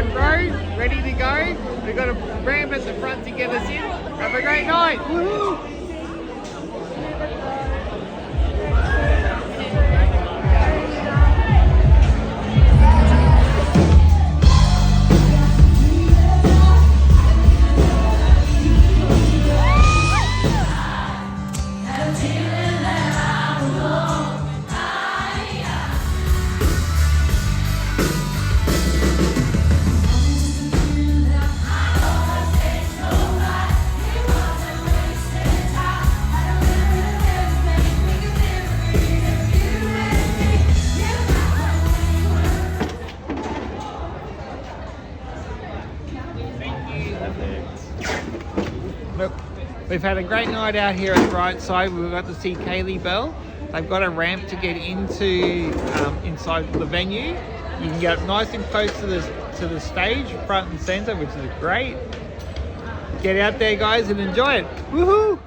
front row, ready to go. We've got a ramp at the front to get us in. Have a great night. Woohoo! Look, we've had a great night out here at Brightside. We've got to see Kaylee Bell. They've got a ramp to get into inside the venue. You can get up nice and close to the stage, front and center, which is great. Get out there, guys, and enjoy it. Woohoo!